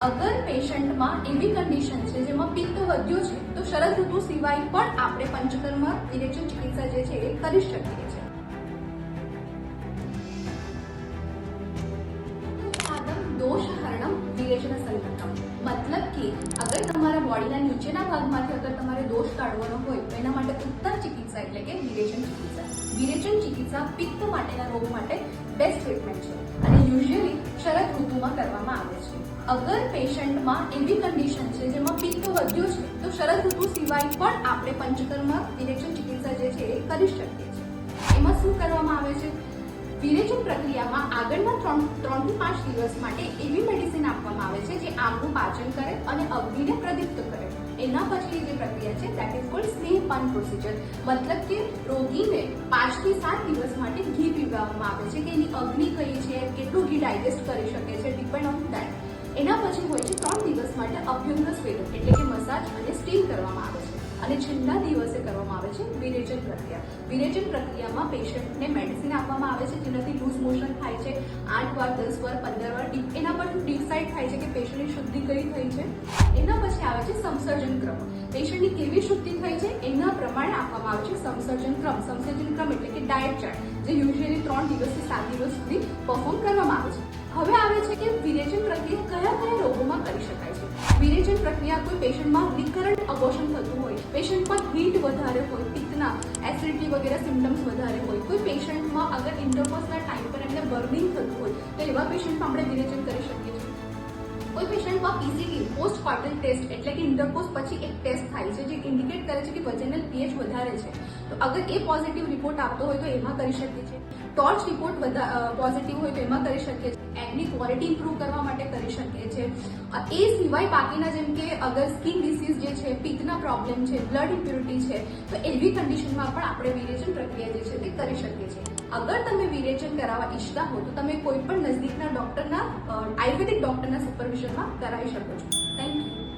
અગર પેશન્ટમાં એવી કન્ડિશન છે જેમાં પિત્ત વધ્યું છે તો શરદ ઋતુ સિવાય પણ આપણે પંચકર્મ વિરેચન ચિકિત્સા જે છે એ કરી શકીએ છીએ. દોષહરણમ વિરેચન સંકટમ મતલબ કે અગર તમારા બોડીના નીચેના ભાગમાંથી અગર તમારે દોષ કાઢવાનો હોય તો એના માટે ઉત્તમ ચિકિત્સા એટલે કે વિરેચન ચિકિત્સા. વિરેચન ચિકિત્સા પિત્ત માટેના રોગ માટે બેસ્ટ ટ્રીટમેન્ટ છે અને યુઝ્યુઅલી શરદ ઋતુમાં કરવામાં આવે છે. અગર પેશન્ટમાં એવી કન્ડિશન છે જેમાં પિત્ત વધ્યું છે તો શરદ ઋતુ સિવાય પણ આપણે પંચકર્મ વિરેચન ચિકિત્સા જે છે એ કરી શકીએ છીએ. એમાં શું કરવામાં આવે છે? વિરેચન પ્રક્રિયામાં આગળના 3 થી 5 દિવસ માટે એવી મેડિસિન આપવામાં આવે છે જે આમનું પાચન કરે અને અગ્નિને પ્રદીપ્ત કરે. એના પછીની જે પ્રક્રિયા છે દેટ ઇઝ કોલ્ડ સ્નેહપાન પ્રોસિજર. મતલબ કે રોગીને 5 થી 7 દિવસ માટે ઘી પીવડાવવામાં આવે છે કે એની અગ્નિ કઈ છે, કેટલું ઘી ડાયજેસ્ટ કરી શકે છે, ડિપેન્ડ ઓન દેટ. એના પછી હોય છે 3 દિવસ માટે અભ્યંગ સ્વેદન એટલે કે મસાજ અને સ્ટીમ કરવામાં આવે છે અને છેલ્લા દિવસે કરવામાં આવે છે વિરેચન પ્રક્રિયા. વિરેચન પ્રક્રિયામાં પેશન્ટને મેડિસિન આપવામાં આવે છે જેનાથી લૂઝ મોશન થાય છે 8 વાર 10 વાર 15 વાર. એના પરથી ડિસાઇડ થાય છે કે પેશન્ટની શુદ્ધિ કઈ થઈ છે. એના પછી આવે છે સંસર્જન ક્રમ. પેશન્ટની કેવી શુદ્ધિ થઈ છે એના પ્રમાણે આપવામાં આવે છે સંસર્જન ક્રમ. સંસર્જન ક્રમ એટલે કે ડાયટ ચાર્ટ જે યુઝ્યુઅલી 3 દિવસથી 7 દિવસ સુધી પરફોર્મ કરવામાં આવે છે. હવે આવે છે કે વિરેચન પ્રક્રિયા કયા રોગોમાં કરી શકાય છે. વિરેચન પ્રક્રિયા કોઈ પેશન્ટમાં રિકરન્ટ અબોર્શન થતું હોય, પેશન્ટમાં હીટ વધારે હોય, પિત્તના એસિડિટી વગેરે સિમ્ટમ્સ વધારે હોય, કોઈ પેશન્ટમાં અગર ઇન્ટરકોર્સના ટાઈમ પર એમને બર્નિંગ થતું હોય તો એવા પેશન્ટમાં આપણે વિરેચન કરી શકીએ છીએ. કોઈ પેશન્ટમાં પીસીટી પોસ્ટ પાર્ટલ ટેસ્ટ એટલે કે ઇન્ટરકોર્સ પછી એક ટેસ્ટ થાય છે જે ઇન્ડિકેટ કરે છે કે વજનલ પીએચ વધારે છે તો અગર એ પોઝિટિવ રિપોર્ટ આપતો હોય તો એમાં કરી શકીએ છીએ. ટોર્ચ રિપોર્ટ પોઝિટિવ હોય તો એમાં કરી શકીએ છીએ. એગની ક્વોલિટી ઇમ્પ્રૂવ કરવા માટે કરી શકીએ છીએ. એ સિવાય બાકીના જેમ કે અગર સ્કિન ડિસીઝ જે છે, પિત્તના પ્રોબ્લેમ છે, બ્લડ ઇમ્પ્યુરિટી છે તો એવી કન્ડિશનમાં પણ આપણે વિરેચન પ્રક્રિયા જે છે તે કરી શકીએ છીએ. અગર તમે વિરેચન કરાવવા ઈચ્છતા હો તો તમે કોઈ પણ નજદીકના ડોક્ટરના આયુર્વેદિક ડોક્ટરના સુપરવિઝનમાં કરાવી શકો છો. Thank you.